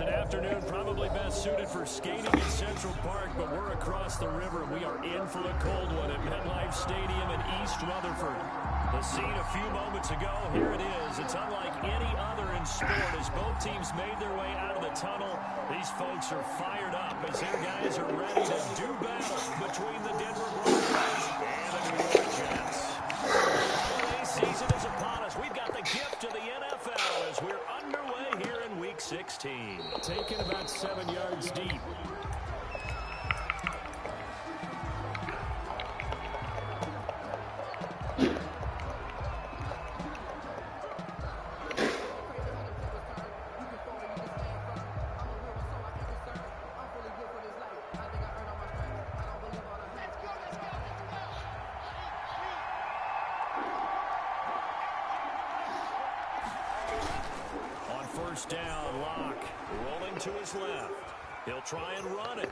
It's an afternoon probably best suited for skating in Central Park, but we're across the river. We are in for a cold one at MetLife Stadium in East Rutherford. The scene a few moments ago, here it is. It's unlike any other in sport as both teams made their way out of the tunnel. These folks are fired up as their guys are ready to do battle between the Denver Broncos and the New York Jets. Holiday season is upon us. We've got the gift of the NFL as we're underway here in Week 16. Taken about 7 yards deep. First down, Locke rolling to his left. He'll try and run it.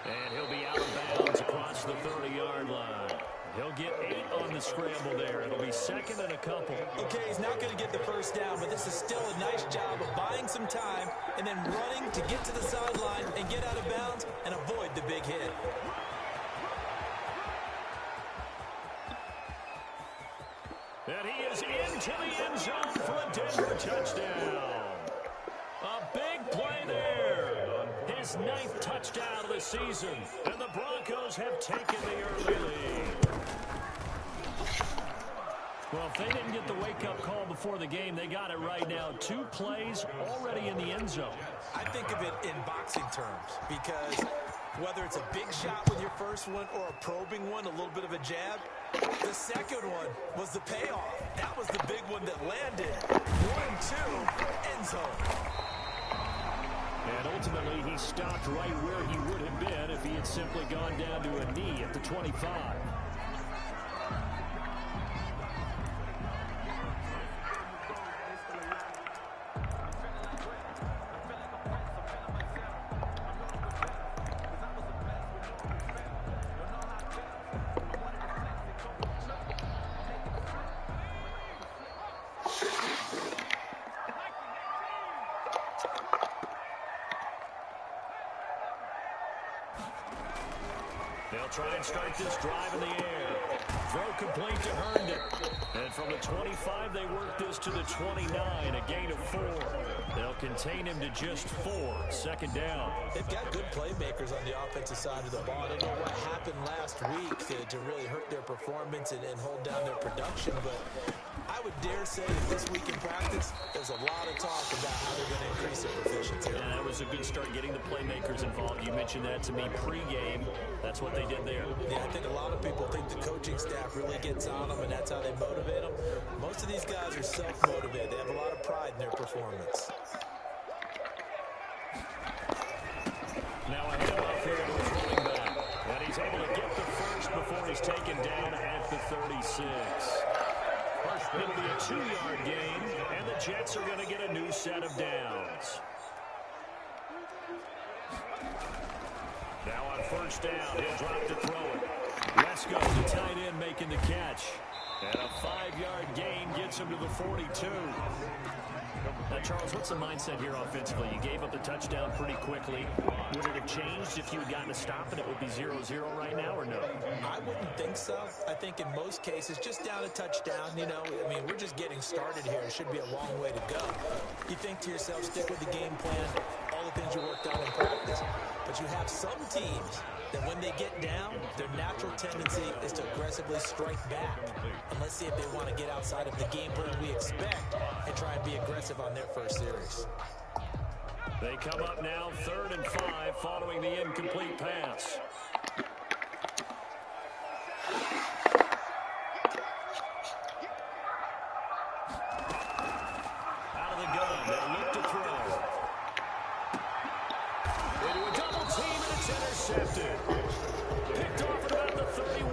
And he'll be out of bounds across the 30-yard line. He'll get 8 on the scramble there. It'll be second and a couple. Okay, he's not going to get the first down, but this is still a nice job of buying some time and then running to get to the sideline and get out of bounds and avoid the big hit. And he is into the end zone for a Denver touchdown. A big play there. His 9th touchdown of the season. And the Broncos have taken the early lead. Well, if they didn't get the wake-up call before the game, they got it right now. 2 plays already in the end zone. I think of it in boxing terms because whether it's a big shot with your first one or a probing one, a little bit of a jab, the second one was the payoff. That was the big one that landed. 1-2, end zone. And ultimately, he stopped right where he would have been if he had simply gone down to a knee at the 25. They'll try and start this drive in the air. Throw complete to Herndon. And from the 25, they work this to the 29, a gain of 4. They'll contain him to just 4. Second down. They've got good playmakers on the offensive side of the ball. I don't know what happened last week to really hurt their performance and hold down their production, but I would dare say that this week in practice, there's a lot of talk about how they're going to increase their proficiency. Yeah, that was a good start getting the playmakers involved. You mentioned that to me pregame. That's what they did there. Yeah, I think a lot of people think the coaching staff really gets on them, and that's how they motivate them. Most of these guys are self-motivated. They have a lot of pride in their performance. Now a handoff here to his running back. And he's able to get the first before he's taken down at the 36. It'll be a 2-yard gain, and the Jets are going to get a new set of downs. Now on first down, he'll drop to throw it. Wesco, the tight end, making the catch. And a 5-yard gain gets him to the 42. Now, Charles, what's the mindset here offensively? You gave up the touchdown pretty quickly. Would it have changed if you had gotten a stop and it would be 0-0 right now, or no? I wouldn't think so. I think in most cases, just down a touchdown, you know, I mean, we're just getting started here. It should be a long way to go. You think to yourself, stick with the game plan, all the things you worked on in practice. But you have some teams that when they get down, their natural tendency is to aggressively strike back. And let's see if they want to get outside of the game plan we expect and try and be aggressive on their first series. They come up now 3rd and 5 following the incomplete pass. Out of the gun, they'll look to throw. Into a double team, and it's intercepted. Picked off at about the 31.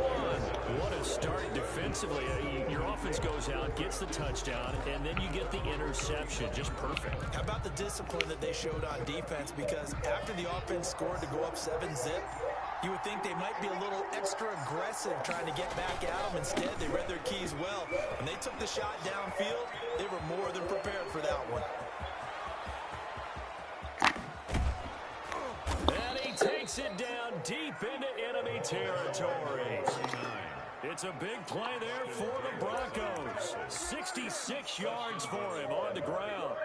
What a start defensively. Your offense goes out, gets the touchdown, and then you get the interception. Just perfect. How about the discipline that they showed on defense? Because after the offense scored to go up 7-zip, you would think they might be a little extra aggressive trying to get back at them. Instead, they read their keys well. When they took the shot downfield, they were more than prepared for that one. takes it down deep into enemy territory. It's a big play there for the Broncos. 66 yards for him on the ground.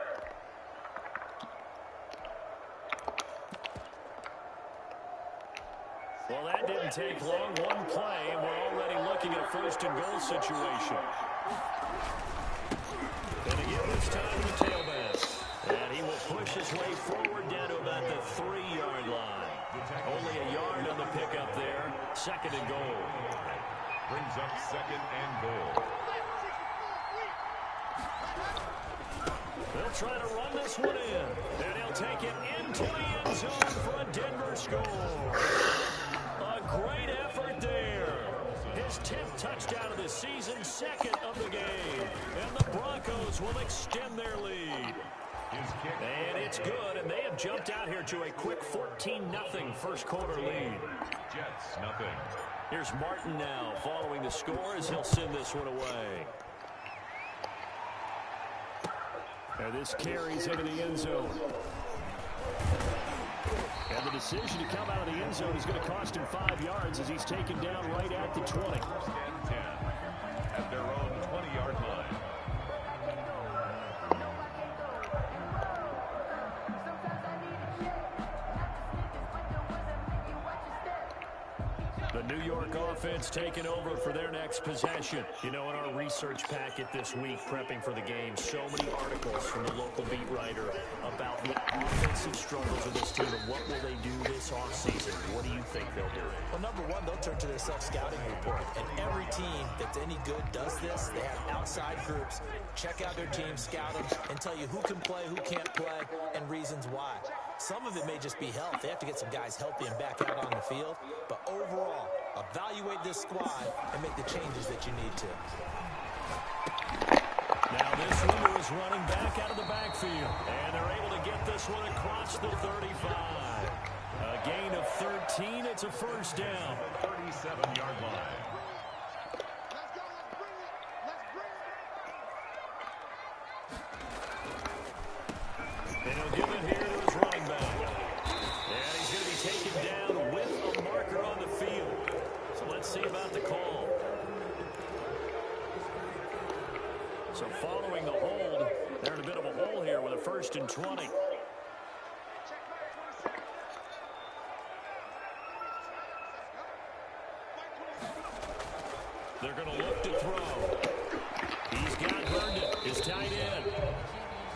Well, that didn't take long. One play, and we're already looking at a first-and-goal situation. And again, this time the tailback. And he will push his way forward down to about the 3-yard line. Only a yard on the pickup there. Second and goal. Brings up second and goal. They'll try to run this one in. And he'll take it into the end zone for a Denver score. A great effort there. His 10th touchdown of the season, second of the game. And the Broncos will extend their lead. And it's good, and they have jumped out here to a quick 14-0 first quarter lead. Jets, nothing. Here's Martin now following the score as he'll send this one away. And this carries into the end zone. And the decision to come out of the end zone is going to cost him 5 yards as he's taken down right at the 20. First and 10 at their own 20-yard line. The New York offense taking over for their next possession. You know, in our research packet this week, prepping for the game, so many articles from the local beat writer about the offensive struggles of this team and what will they do this offseason. What do you think they'll do? Well, number one, they'll turn to their self-scouting report. And every team that's any good does this. They have outside groups. Check out their team, scout them, and tell you who can play, who can't play, and reasons why. Some of it may just be health. They have to get some guys healthy and back out on the field. But overall, evaluate this squad and make the changes that you need to. Now this one is running back out of the backfield. And they're able to get this one across the 35. A gain of 13. It's a first down. 37-yard line. And he'll give it here to his running back. And he's going to be taken down with a marker on the field. So let's see about the call. So following the hold, they're in a bit of a hole here with a 1st and 20. They're going to look to throw. He's got Herndon, his tight end.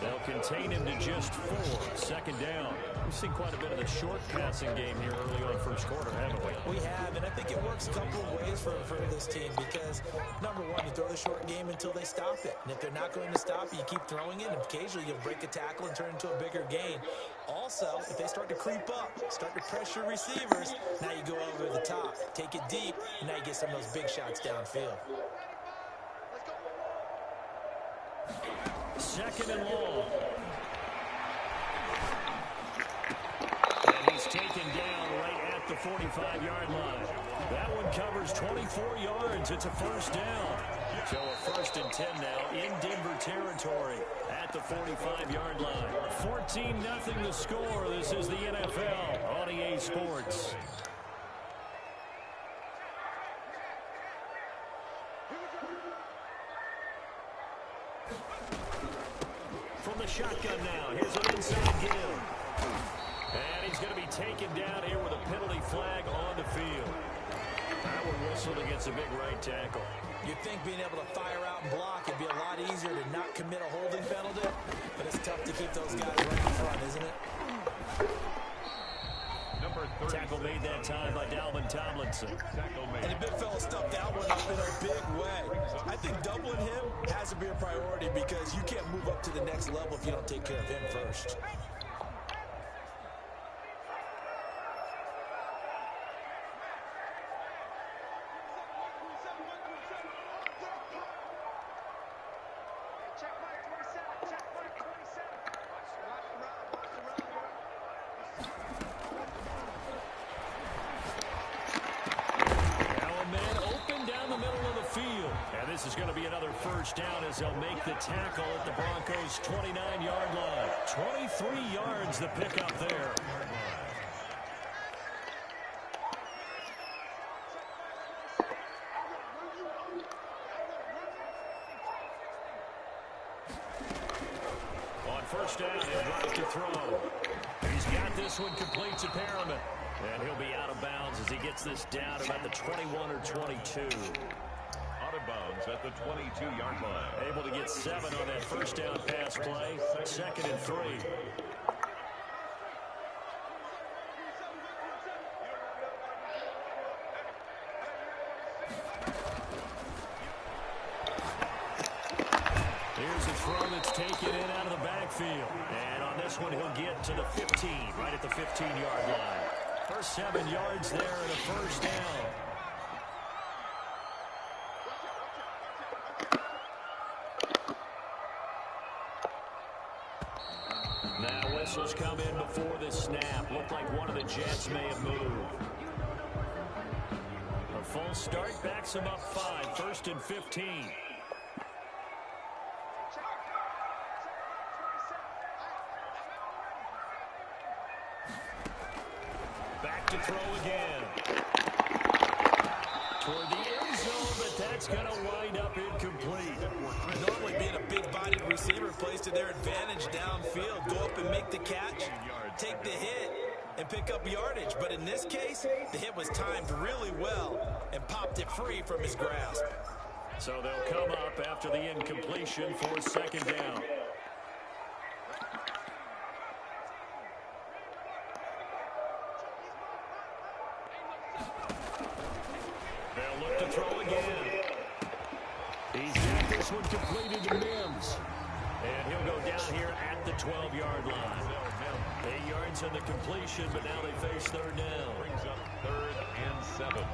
They'll contain him to just 4. Second down. We've seen quite a bit of the short passing game here early on first quarter, haven't we? We have, and I think it works a couple of ways for this team because, number one, you throw the short game until they stop it. And if they're not going to stop it, you keep throwing it, and occasionally you'll break a tackle and turn it into a bigger gain. Also, if they start to creep up, start to pressure receivers, now you go over the top, take it deep, and now you get some of those big shots downfield. Second and long. And he's taken down right at the 45-yard line. That one covers 24 yards. It's a first down. So a 1st and 10 now in Denver territory at the 45-yard line. 14-0 the score. This is the NFL on EA Sports. From the shotgun now, here's an inside give. And he's going to be taken down here with a penalty flag on the field. That one whistled against a big right tackle. You'd think being able to fire out and block would be a lot easier to not commit a holding penalty, but it's tough to keep those guys right in front, isn't it? Tackle made that time by Dalvin Tomlinson. And the big fella stuffed that one up in a big way. I think doubling him has to be a priority because you can't move up to the next level if you don't take care of him first. This is going to be another first down as they'll make the tackle at the Broncos' 29-yard line. 23 yards the pickup there. On first down, he'll drive to throw. He's got this one complete to Perriman. And he'll be out of bounds as he gets this down about the 21 or 22. Out of bounds at the 22-yard line. Able to get 7 on that first down pass play. 2nd and 3. Here's a throw that's taken in out of the backfield. And on this one, he'll get to the 15, right at the 15-yard line. First 7 yards there and a first down. Now whistles come in before the snap. Looked like one of the Jets may have moved. A full start backs him up 5. 1st and 15. Back to throw again. Toward the end zone, but that's going to wind up incomplete. Normally being a big-bodied receiver plays to their advantage downfield. Go up and make the catch, take the hit, and pick up yardage. But in this case, the hit was timed really well and popped it free from his grasp. So they'll come up after the incompletion for 2nd down. They'll look to throw again. He's got this one completed to Mims. And he'll go down here at the 12-yard line. 8 yards on the completion, but now they face 3rd down. Brings up 3rd and 7.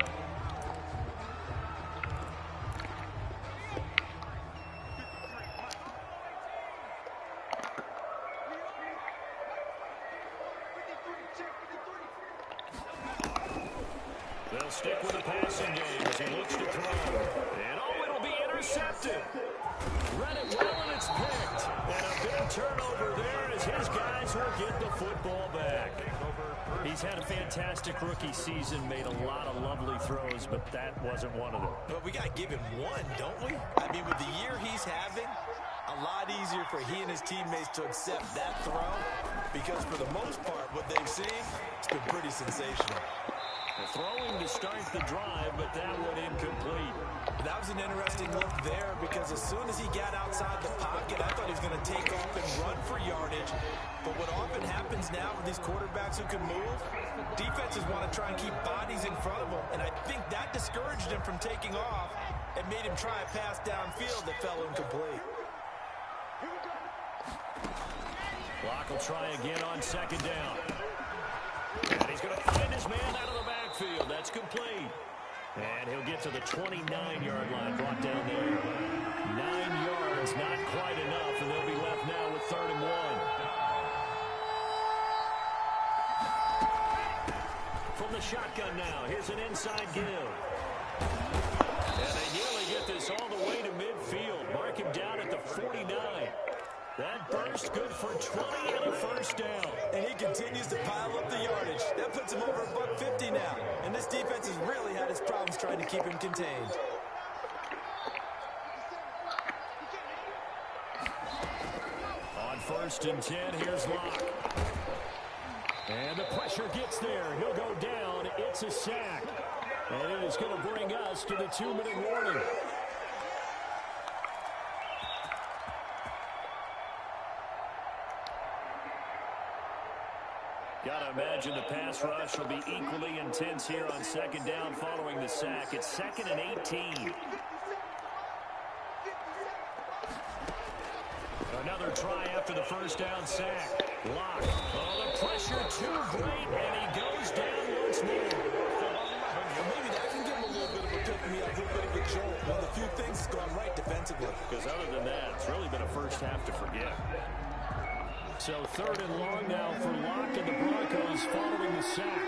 They'll stick with the passing game as he looks to throw. And it'll be intercepted. Read it well, and it's picked. And a big turnover there as his guys will get the football back. He's had a fantastic rookie season, made a lot of lovely throws, but that wasn't one of them. But we got to give him one, don't we? I mean, with the year he's having, a lot easier for he and his teammates to accept that throw because for the most part, what they've seen, it's been pretty sensational. Throwing to start the drive, but that one incomplete. That was an interesting look there because as soon as he got outside the pocket, I thought he was going to take off and run for yardage. But what often happens now with these quarterbacks who can move, defenses want to try and keep bodies in front of them. And I think that discouraged him from taking off and made him try a pass downfield that fell incomplete. Block will try again on 2nd down. And he's going to find his man out of the backfield. That's complete. And he'll get to the 29-yard line, brought down there. 9 yards, not quite enough, and they'll be left now with 3rd and 1. From the shotgun now, here's an inside give. And they nearly get this all the way to midfield. Mark him down at the 49. That burst good for 20 and a first down. And he continues to pile up the yardage. That puts him over $150 now. And this defense has really had its problems trying to keep him contained. On 1st and 10, here's Locke. And the pressure gets there. He'll go down. It's a sack. And it is going to bring us to the 2-minute warning. Got to imagine the pass rush will be equally intense here on 2nd down following the sack. It's 2nd and 18. Another try after the first down sack. Lock. Oh, the pressure too great, and he goes down once more. Maybe that can give him a little bit of a pick-me-up, a little bit of a jolt. One of the few things that's gone right defensively. Because other than that, it's really been a first half to forget. So 3rd and long now for Locke and the Broncos following the sack.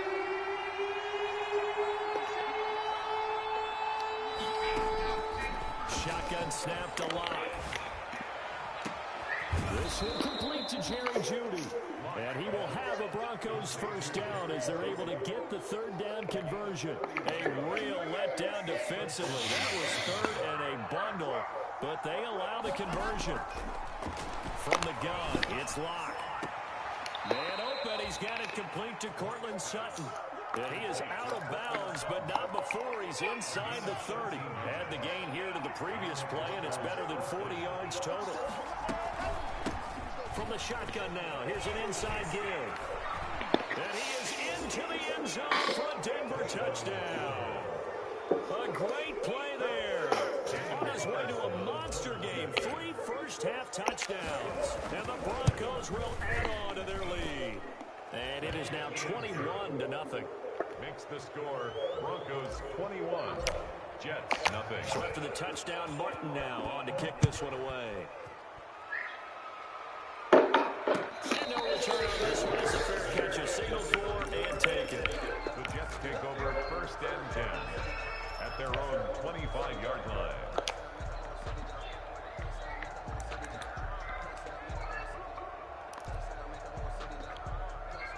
Shotgun snap to Locke. This will complete to Jerry Jeudy. And he will have a Broncos first down as they're able to get the 3rd down conversion. A real letdown defensively. That was 3rd and a bundle, but they allow the conversion. From the gun, it's Locke. Man open, he's got it complete to Cortland Sutton. And he is out of bounds, but not before he's inside the 30. Had the gain here to the previous play, and it's better than 40 yards total. From the shotgun now, here's an inside give. And he is into the end zone for a Denver touchdown. A great play there. On his way to a monster game, 3 first-half touchdowns. And the Broncos will add on to their lead. And it is now 21-0. Makes the score Broncos 21, Jets nothing. So after the touchdown, Martin now on to kick this one away. And no return on this one. It's a fair catch, a signal for and take it. The Jets take over 1st and 10 at their own 25-yard line.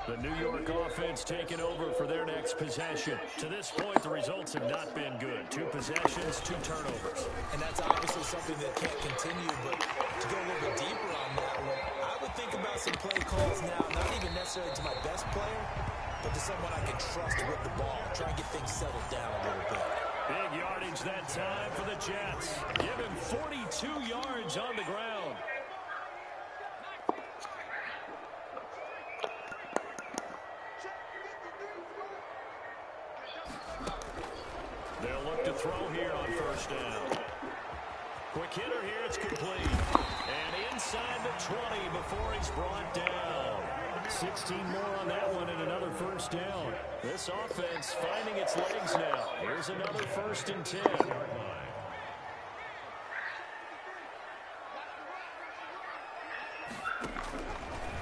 The New York offense taking over for their next possession. To this point, the results have not been good. 2 possessions, 2 turnovers. And that's obviously something that can't continue, but to go a little bit deeper on that one, I would think about some play calls now, not even necessarily to my best player, but to someone I can trust with the ball. Try and get things settled down a little bit. Big yardage that time for the Jets. Give him 42 yards on the ground. They'll look to throw here on 1st down. Quick hitter here, it's complete. And inside the 20 before he's brought down. 16 more on that one and another 1st down. This offense finding its legs now. Here's another 1st and 10.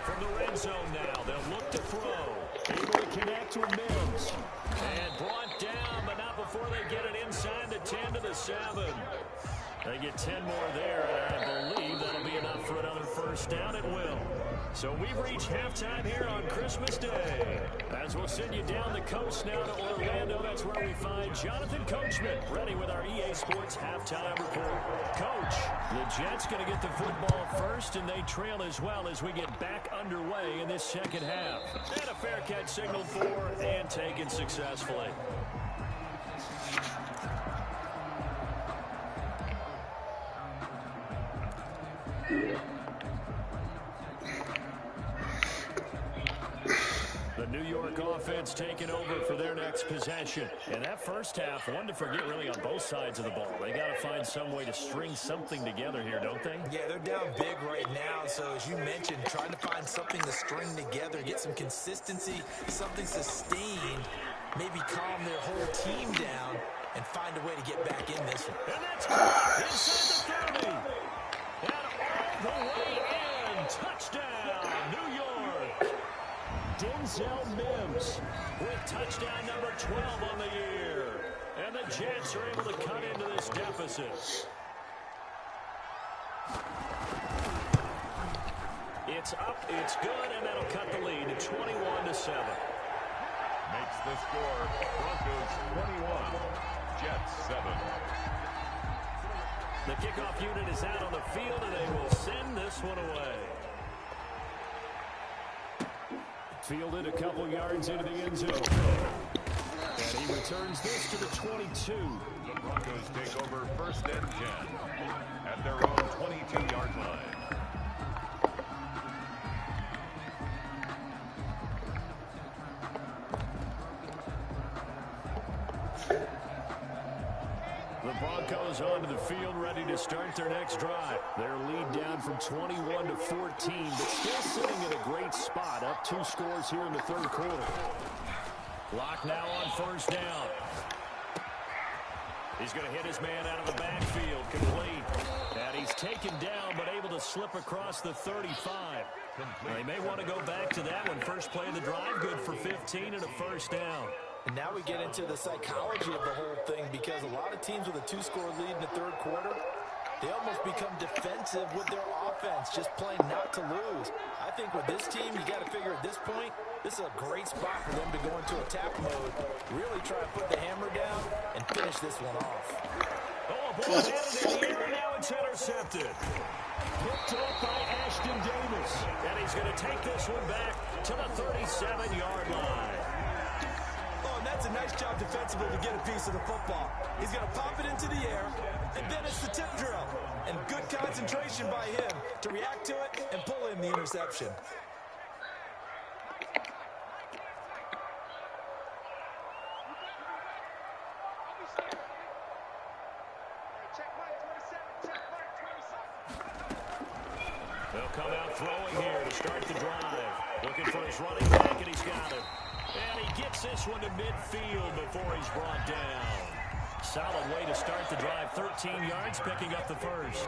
From the red zone now, they'll look to throw. Able to connect with Mims. And brought down, but not before they get it inside the 10 to the 7. They get 10 more there, and I believe that'll be enough for another 1st down. It will. So we've reached halftime here on Christmas Day. As we'll send you down the coast now to Orlando, that's where we find Jonathan Coachman ready with our EA Sports halftime report. Coach, the Jets going to get the football first, and they trail as well as we get back underway in this 2nd half. And a fair catch signal for and taken successfully. The New York offense taking over for their next possession. And that 1st half, one to forget really on both sides of the ball. They got to find some way to string something together here, don't they? Yeah, they're down big right now. So as you mentioned, trying to find something to string together, get some consistency, something sustained, maybe calm their whole team down and find a way to get back in this one. And that's good. Inside the 30. And all the way in. Touchdown, New York. Denzel Mims with touchdown number 12 on the year. And the Jets are able to cut into this deficit. It's up, it's good, and that'll cut the lead to 21-7. Makes the score Broncos 21, Jets 7. The kickoff unit is out on the field, and they will send this one away. Fielded a couple yards into the end zone. And he returns this to the 22. The Broncos take over 1st and 10 at their own 22-yard line. The Broncos onto the field, ready to start their next drive. Their lead down from 21 to 14, but still sitting in a great spot, up 2 scores here in the 3rd quarter. Locke now on 1st down. He's going to hit his man out of the backfield, complete. And he's taken down, but able to slip across the 35. They may want to go back to that one. First play of the drive, good for 15 and a 1st down. And now we get into the psychology of the whole thing, because a lot of teams with a 2-score lead in the 3rd quarter, they almost become defensive with their offense, just playing not to lose. I think with this team, you got to figure at this point, this is a great spot for them to go into attack mode, really try to put the hammer down and finish this one off. Oh, a ball headed in the air, and now it's intercepted. Picked up by Ashton Davis. And he's going to take this one back to the 37-yard line. Oh, and that's a nice job defensively to get a piece of the football. He's going to pop it into the air, and then it's the tip drill. And good concentration by him to react to it and pull in the interception. They'll come out throwing here to start the drive. Looking for his running back, and he's got it. And he gets this one to midfield before he's brought down. Solid way to start the drive. 13 yards, picking up the first.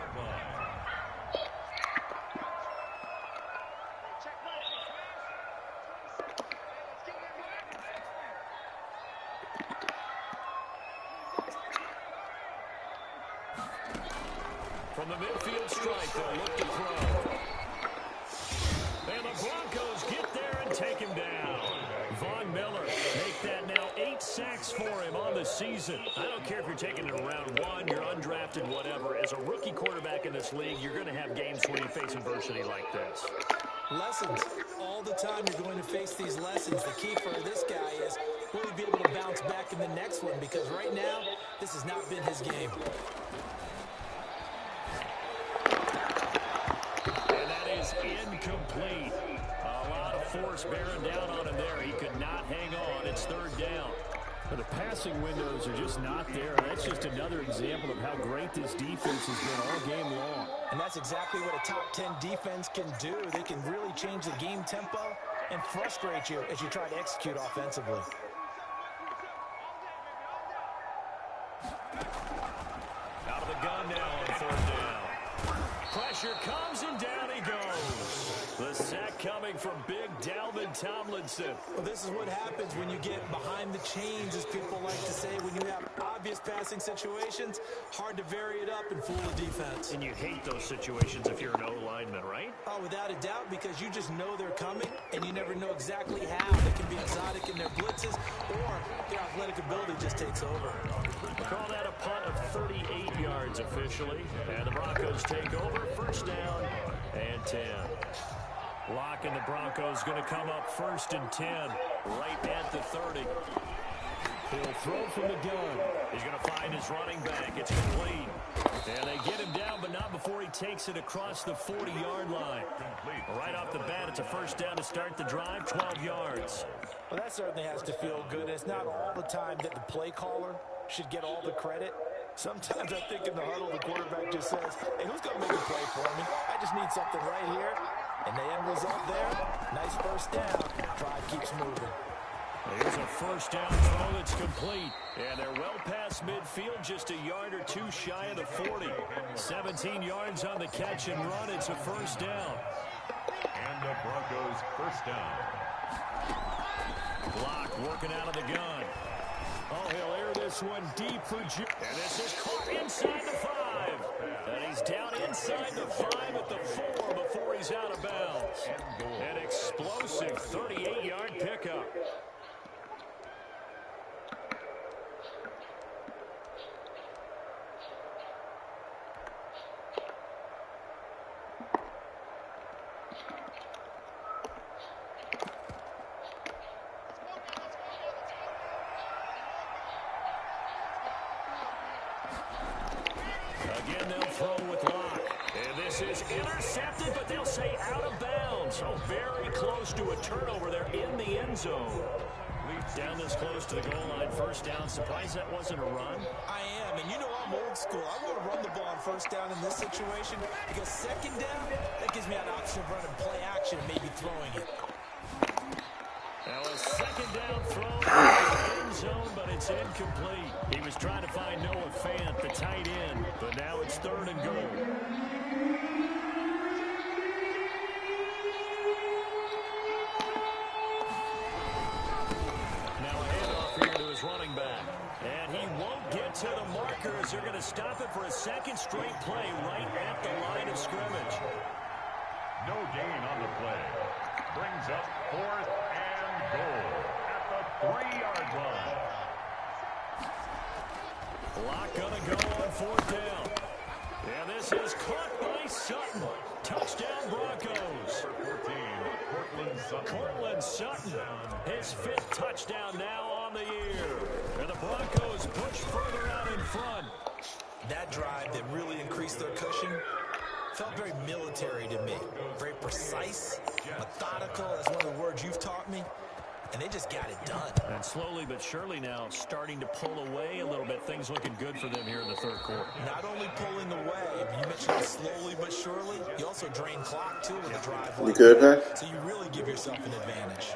From the midfield strike, they'll look to throw. And the Broncos get there and take him down. Von Miller, make that now 8 sacks for him on the season. I don't care if you're taking it in round 1, you're undrafted, whatever. As a rookie quarterback in this league, you're going to have games where you face adversity like this. Lessons. All the time you're going to face these lessons. The key for this guy is will he be able to bounce back in the next one? Because right now, this has not been his game. And that is incomplete. A lot of force bearing down on him there. He could not hang on. It's third down. But the passing windows are just not there. That's just another example of how great this defense has been all game long. And that's exactly what a top 10 defense can do. They can really change the game tempo and frustrate you as you try to execute offensively. Out of the gun now on third down. Pressure comes and down he goes. The sack coming from big Dalvin Tomlinson. Well, this is what happens when you get behind the chains, as people like to say. When you have obvious passing situations, hard to vary it up and fool the defense. And you hate those situations if you're an O-lineman, right? Oh, without a doubt, because you just know they're coming, and you never know exactly how. They can be exotic in their blitzes, or their athletic ability just takes over. Call that a punt of 38 yards officially. And the Broncos take over. First down and 10. Locke and the Broncos going to come up first and 10, right at the 30. He'll throw from the gun. He's going to find his running back. It's complete. And they get him down, but not before he takes it across the 40-yard line. Right off the bat, it's a first down to start the drive, 12 yards. Well, that certainly has to feel good. It's not all the time that the play caller should get all the credit. Sometimes I think in the huddle, the quarterback just says, hey, who's going to make a play for me? I just need something right here. And the end result there, nice first down. Drive keeps moving. Here's a first down throw that's complete. And they're well past midfield, just a yard or two shy of the 40. 17 yards on the catch and run. It's a first down. And the Broncos first down. Locke working out of the gun. Oh, he'll air this one deep for Ju. And this is caught inside the 5. And he's down inside the 5 at the 4 before he's out of bounds. An explosive 38-yard pickup. Again, they'll throw with Locke. And this is intercepted, but they'll say out of bounds. Oh, very close to a turnover there in the end zone. Down this close to the goal line, first down. Surprised that wasn't a run? I am, and you know I'm old school. I want to run the ball on first down in this situation because second down, that gives me an option of running play action and maybe throwing it. Now a second down throw in the end zone, but it's incomplete. He was trying to find Noah Fant, the tight end, but now it's third and goal. Now a handoff here to his running back. And he won't get to the marker as they're going to stop it for a second straight play right at the line of scrimmage. No gain on the play. Brings up fourth and goal at the 3-yard line. Locke gonna go on fourth down. And this is caught by Sutton. Touchdown Broncos. Cortland Sutton, his 5th touchdown now on the year. And the Broncos push further out in front. That drive that really increased their cushion felt very military to me. Very precise, methodical. That's one of the words you've taught me. And they just got it done. And slowly but surely now starting to pull away a little bit. Things looking good for them here in the third quarter. Not only pulling away, but you mentioned slowly but surely. You also drain clock, too, with a drive like that. So you really give yourself an advantage.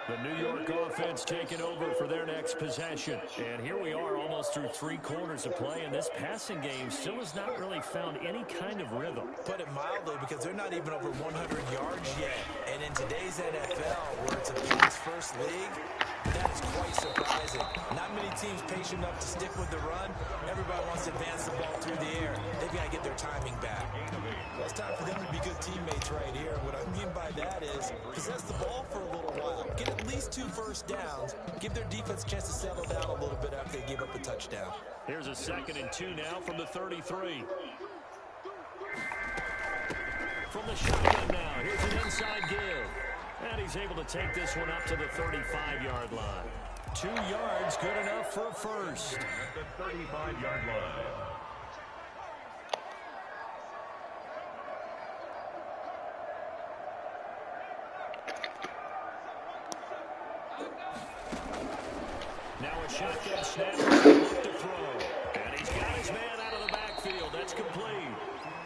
The New York offense taking over for their next possession. And here we are almost through 3 quarters of play, and this passing game still has not really found any kind of rhythm. Put it mildly, because they're not even over 100 yards yet. And in today's NFL, where it's a pass-first league, that is quite surprising. Not many teams patient enough to stick with the run. Everybody wants to advance the ball through the air. They've got to get their timing back. Well, it's time for them to be good teammates right here. What I mean by that is possess the ball for a little while. Get at least 2 first downs. Give their defense a chance to settle down a little bit after they give up a touchdown. Here's a 2nd and 2 now from the 33. From the shotgun now, here's an inside give. And he's able to take this one up to the 35-yard line. 2 yards, good enough for a first. At the 35-yard line. Now a shotgun snap to throw. And he's got his man out of the backfield. That's complete.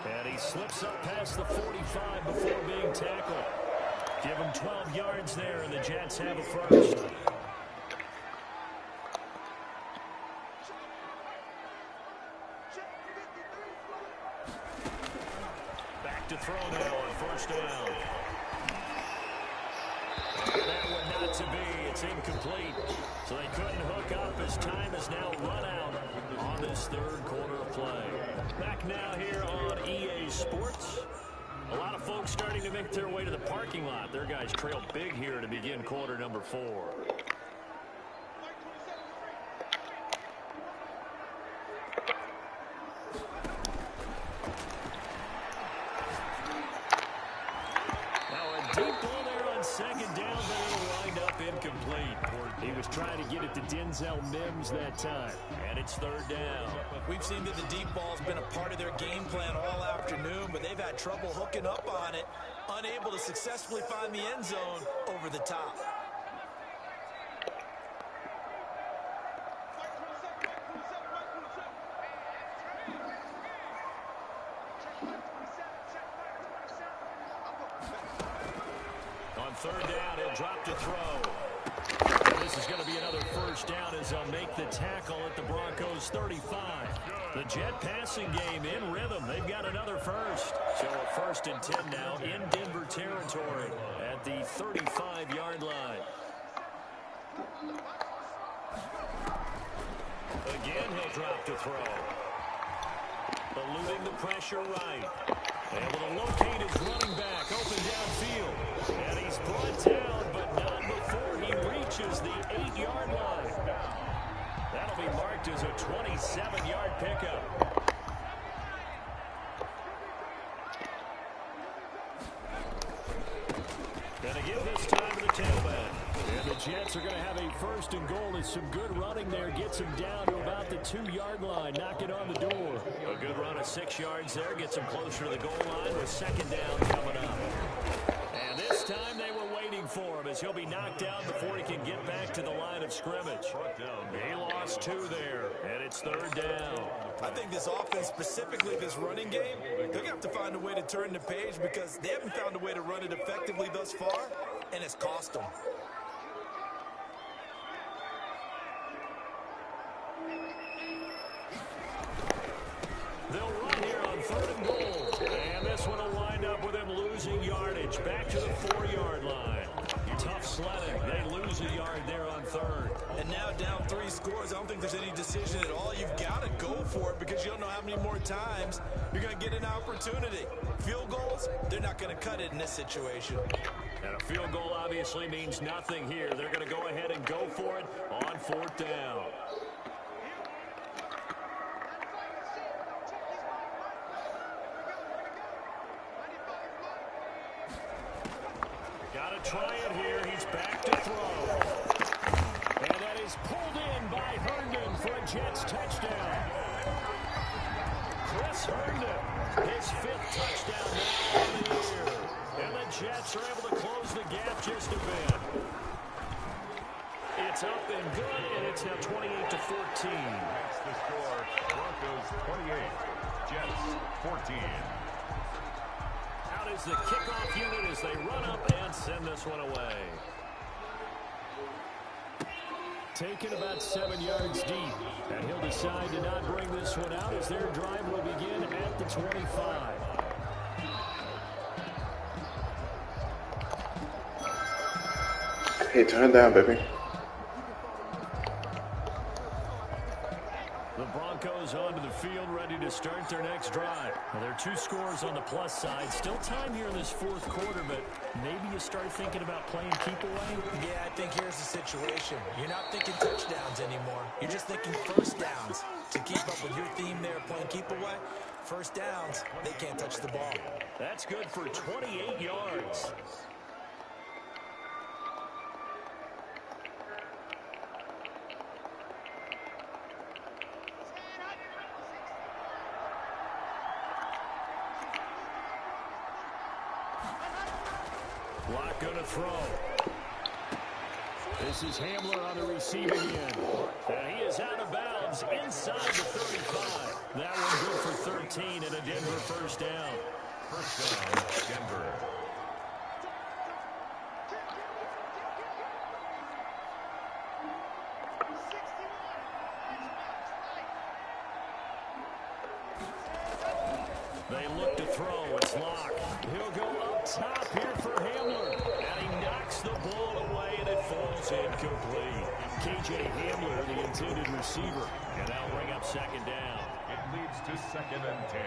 And he slips up past the 45 before being tackled. Give him 12 yards there, and the Jets have a first. Back to throw now on first down. And that one not to be. It's incomplete. So they couldn't hook up as time is now run out on this third quarter of play. Back now here on EA Sports. A lot of folks starting to make their way to the parking lot. Their guys trail big here to begin quarter number 4. Now a deep ball there on 2nd down, but it'll wind up incomplete. He was trying to get it to Denzel Mims that time, and it's 3rd down. We've seen that the deep ball's been a part of their game plan all afternoon, but they've had trouble hooking up on it, unable to successfully find the end zone over the top. On 3rd down, he'll drop to throw. This is going to be another first down as they'll make the tackle at the Broncos 35. The Jet passing game in rhythm. They've got another first. So a 1st and 10 now in Denver territory at the 35-yard line. Again, he'll drop to throw. Eluding the pressure right. Able to locate his running back open downfield. And he's brought down, but not before he reaches the 8-yard line. That'll be marked as a 27-yard pickup. And again this time to the tailback. And the Jets are going to have a 1st and goal as some good running there gets him down to about the 2-yard line. Knock it on the door. A good run of 6 yards there gets him closer to the goal line with 2nd down coming up. And this time they were waiting for him as he'll be knocked down before he can get back to the line of scrimmage. He lost 2 there, and it's 3rd down. I think this offense, specifically this running game, they're going to have to find a way to turn the page because they haven't found a way to run it effectively thus far, and it's cost them. They'll run here on 3rd and goal. And this one will wind up with him losing yardage back to the 4-yard line. Tough sledding. They lose a yard there on 3rd. And now down 3 scores. I don't think there's any decision at all. You've got to go for it because you don't know how many more times you're going to get an opportunity. Field goals, they're not going to cut it in this situation. And a field goal obviously means nothing here. They're going to go ahead and go for it on 4th down. try it here. He's back to throw. And that is pulled in by Herndon for a Jets touchdown. Chris Herndon, his 5th touchdown now on the year. And the Jets are able to close the gap just a bit. It's up and good, and it's now 28-14. That's the score. Broncos 28, Jets 14. Out is the kickoff unit as they run up and send this one away. Taken about 7 yards deep, and he'll decide to not bring this one out as their drive will begin at the 25. Hey, turn it down, baby. The Broncos onto the field, ready to start their next drive. Well, there are 2 scores on the plus side. Still time here in this 4th quarter, but maybe you start thinking about playing keep away? Yeah, I think here's the situation. You're not thinking touchdowns anymore. You're just thinking first downs. To keep up with your theme there, playing keep away, first downs, they can't touch the ball. That's good for 28 yards. Block going to throw. This is Hamler on the receiving end. And he is out of bounds inside the 35. That one good for 13 and a Denver first down. First down, Denver. They look to throw. It's locked. He'll go up top here for Hamler. And he knocks the ball away, and it falls incomplete. K.J. Hamler, the intended receiver. And that'll bring up second down. It leads to 2nd and 10.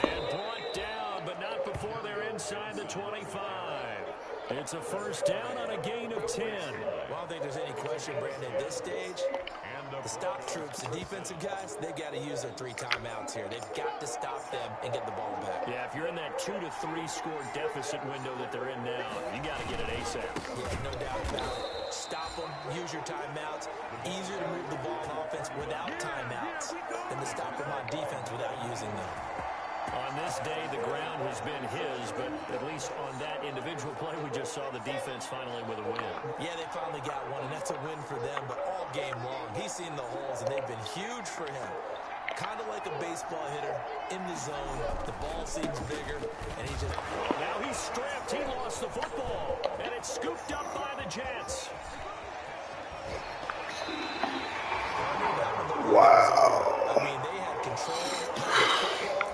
And brought down, but not before they're inside the 25. It's a first down on a gain of 10. Well, I don't think there's any question, Brandon, at this stage, the stop troops, the defensive guys, they've got to use their 3 timeouts here. They've got to stop them and get the ball back. Yeah, if you're in that 2 to 3 score deficit window that they're in now, you got to get it ASAP. Yeah, no doubt about it. Stop them, use your timeouts. Easier to move the ball on offense without timeouts than to stop them on defense without using them. On this day, the ground has been his, but at least on that individual play, we just saw the defense finally with a win. Yeah, they finally got one, and that's a win for them, but all game long, he's seen the holes, and they've been huge for him. Kind of like a baseball hitter in the zone. The ball seems bigger, and he just... Now he's stripped. He lost the football, and it's scooped up by the Jets. Wow. I mean, they had control of the football,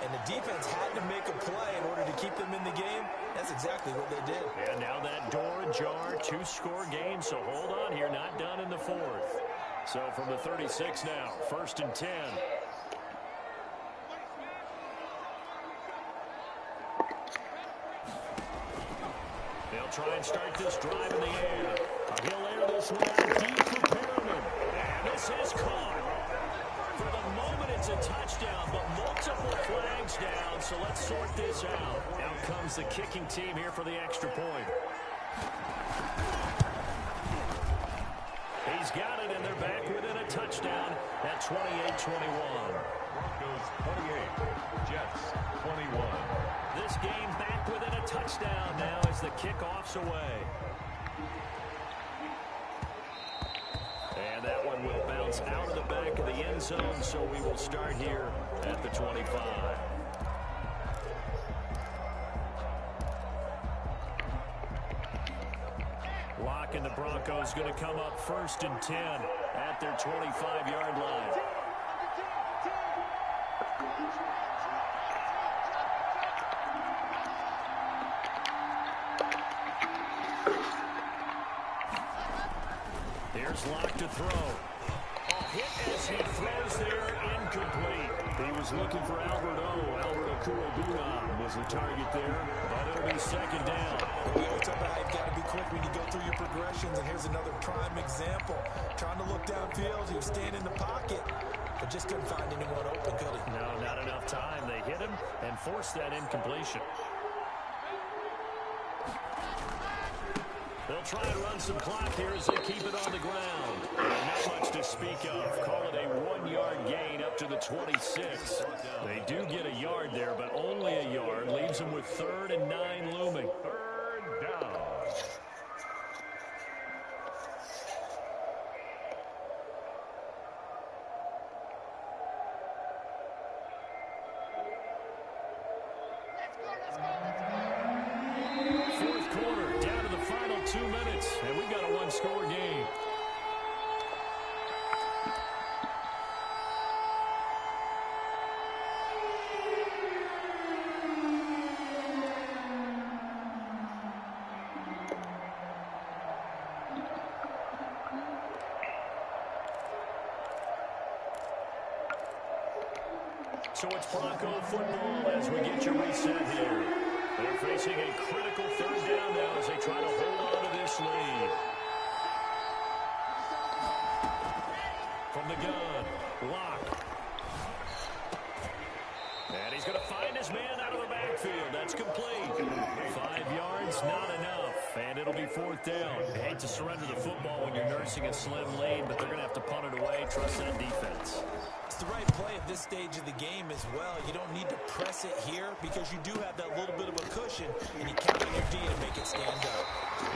and the defense had to make a play in order to keep them in the game. That's exactly what they did. And now that door ajar, 2-score game, so hold on here, not done in the 4th. So from the 36 now, 1st and 10. They'll try and start this drive in the air. He'll air this one out deep for Perriman. And this is caught. For the moment, it's a touchdown, but multiple flags down, so let's sort this out. Out comes the kicking team here for the extra point. He's got it, and they're back within a touchdown at 28-21. Broncos 28, Jets 21. This game back within a touchdown now as the kickoff's away. And that one will bounce out of the back of the end zone, so we will start here at the 25. Lock and the Broncos going to come up 1st and 10 at their 25-yard line. Here's Lock to throw. A hit as he throws there, incomplete. He was looking for Albert Okuebuna was the target there, but it'll be 2nd down. We always talk about how you've got to be quick when you go through your progressions, and here's another prime example. Trying to look downfield, he was staying in the pocket, but just couldn't find anyone open, could he? No, not enough time. They hit him and forced that incompletion. They'll try and run some clock here as they keep it on the ground. Not much to speak of. Call it a 1-yard gain up to the 26. They do get a yard there, but only a yard. Leaves them with 3rd and 9 looming. Third down. Fourth quarter, down to the final 2 minutes, and we've got a one-score game. So it's Bronco football as we get your reset here. They're facing a critical 3rd down now as they try to hold on to this lead. From the gun, Locke. And he's going to find his man out of the backfield. That's complete. 5 yards, not enough. And it'll be 4th down. I hate to surrender the football when you're nursing a slim lead, but they're going to have to punt it away. Trust that defense. It's the right play at this stage of the game as well. You don't need to press it here because you do have that little bit of a cushion, and you count on your D to make it stand up.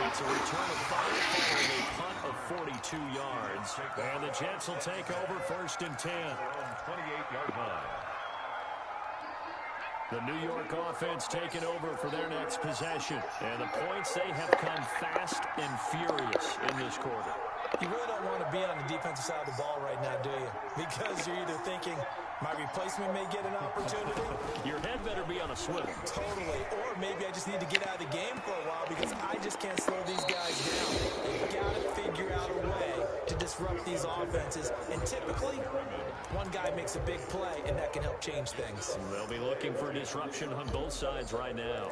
It's a return of 5 following a punt of 42 yards. And the Jets will take over 1st and 10. 28-yard line. The New York offense taking over for their next possession. And the points, they have come fast and furious in this quarter. You really don't want to be on the defensive side of the ball right now, do you? Because you're either thinking, my replacement may get an opportunity. Your head better be on a swivel. Totally. Or maybe I just need to get out of the game for a while because I just can't slow these guys down. They've got to figure out a way to disrupt these offenses. And typically, one guy makes a big play, and that can help change things. They'll be looking for disruption on both sides right now.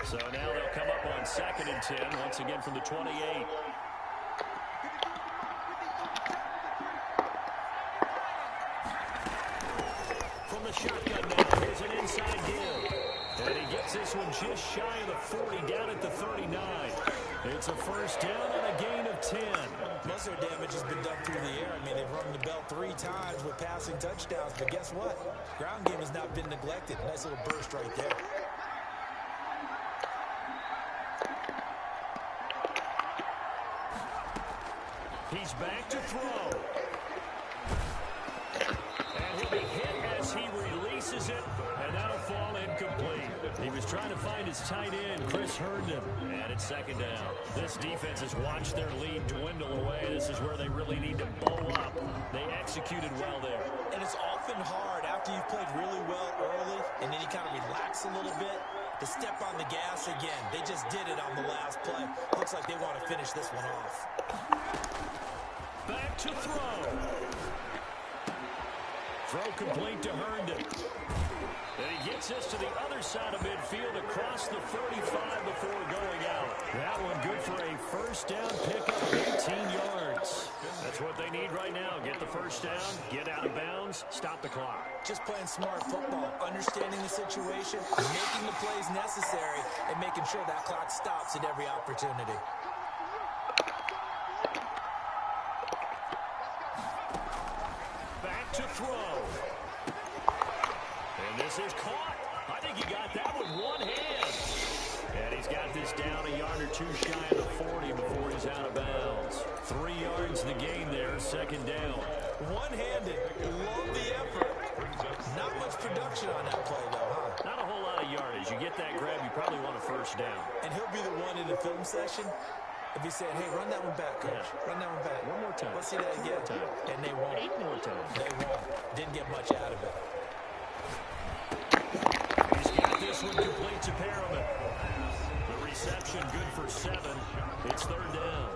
So now they'll come up on 2nd and 10, once again from the 28. From the shotgun now, here's an inside give. And he gets this one just shy of the 40, down at the 39. It's a 1st down and a gain of 10. Most of their damage has been done through the air. I mean, they've rung the bell 3 times with passing touchdowns, but guess what? Ground game has not been neglected. Nice little burst right there. He's back to throw. And he'll be hit as he releases it, and that'll fall incomplete. He was trying to find his tight end, Chris Herndon, and it's 2nd down. This defense has watched their lead dwindle away. This is where they really need to bow up. They executed well there. And it's often hard after you've played really well early, and then you kind of relax a little bit, to step on the gas again. They just did it on the last play. Looks like they want to finish this one off. Back to throw. Throw complete to Herndon. And he gets this to the other side of midfield across the 35 before going out. That one good for a 1st down pickup of 18 yards. That's what they need right now. Get the 1st down, get out of bounds, stop the clock. Just playing smart football, understanding the situation, making the plays necessary, and making sure that clock stops at every opportunity. Back to throw. And this is caught. I think he got that with one hand. And he's got this down a yard or 2 shy of the 40 before he's out of bounds. 3 yards the gain there, 2nd down. One-handed. Love the effort. Not much production on that play, though, huh? Not a whole lot of yardage. You get that grab, you probably want a 1st down. And he'll be the one in the film session if he said, hey, run that one back, coach. Yeah. Run that one back. One more time. Let's see that again. And they won't. 8 more times. They won't. Didn't get much out of it. He's got this one complete to Perriman. The reception good for 7. It's 3rd down.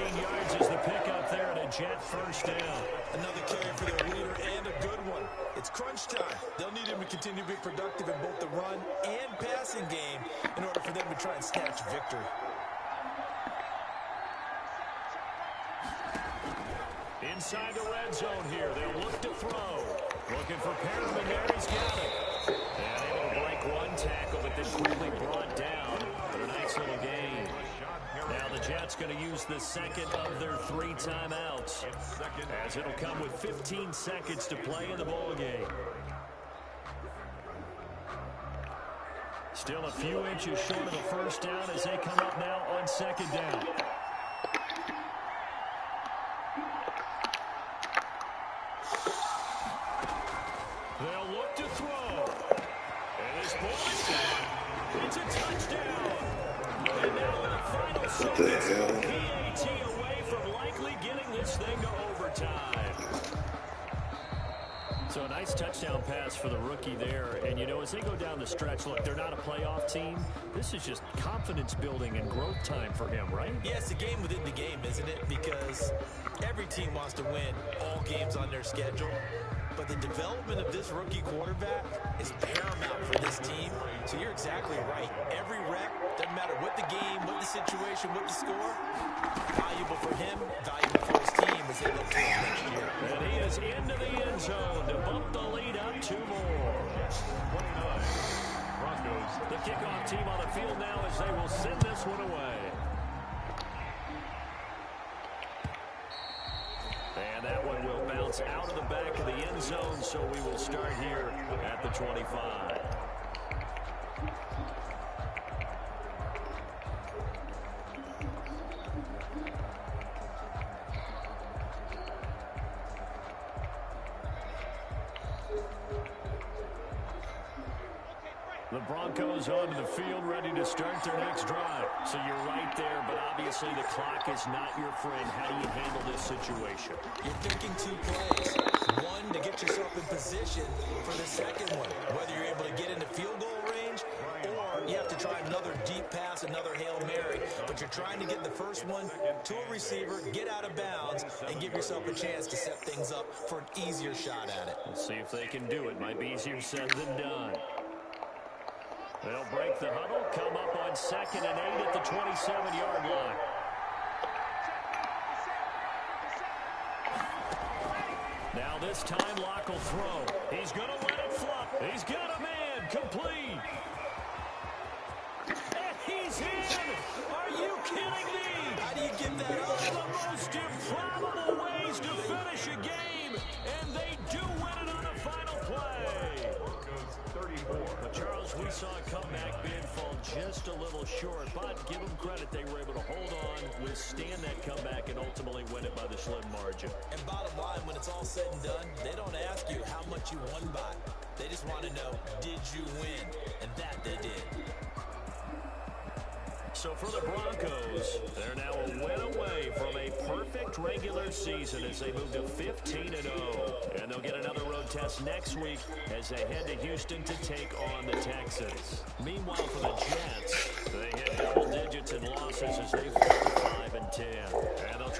15 yards is the pickup there, and a Jet first down. Another carry for their leader, and a good one. It's crunch time. They'll need him to continue to be productive in both the run and passing game in order for them to try and snatch victory. Inside the red zone here, they'll look to throw. Looking for Perriman there, he's got it. And able to break one tackle, but then quickly brought down. But a nice little gain. Now the Jets going to use the second of their 3 timeouts, as it'll come with 15 seconds to play in the ball game. Still a few inches short of the first down as they come up now on second down. They'll look to throw. And this ball is down. It's a touchdown. And now in the final seconds, PAT away from likely getting this thing to overtime. So a nice touchdown pass for the rookie there. And, you know, as they go down the stretch, look, they're not a playoff team. This is just confidence building and growth time for him, right? Yeah, it's a game within the game, isn't it? Because every team wants to win all games on their schedule. But the development of this rookie quarterback is paramount for this team. So you're exactly right. Every rep, doesn't matter what the game, what the situation, what the score, valuable for him, valuable for his team as they look forward next year. And he is into the end zone to bump the lead up 2 more. 29. Broncos. The kickoff team on the field now as they will send this one away. And that one will bounce out of the back of the end zone, so we will start here at the 25. The Broncos onto the field, ready to start their next drive. So you're right there, but obviously the clock is not your friend. How do you handle this situation? You're thinking 2 plays. One, to get yourself in position for the second one. Whether you're able to get into field goal range, or you have to try another deep pass, another Hail Mary. But you're trying to get the first one to a receiver, get out of bounds, and give yourself a chance to set things up for an easier shot at it. Let's see if they can do it. Might be easier said than done. They'll break the huddle, come up on 2nd and 8 at the 27-yard line. Now this time Locke will throw. He's going to let it flop. He's got a man, complete. And he's in. Are you kidding me? How do you get that One up? of the most improbable ways to finish a game, and they do win it on the final play. Broncos 34. But Charles, we saw a comeback bid fall just a little short, but give them credit, they were able to hold on, withstand that comeback, and ultimately win it by the slim margin. And bottom line, when it's all said and done, they don't ask you how much you won by. They just want to know, did you win? And that they did. So for the Broncos, they're now a win away from a perfect regular season as they move to 15-0. And they'll get another road test next week as they head to Houston to take on the Texans. Meanwhile, for the Jets, they hit double digits in losses as they fall to 5-10. And they'll try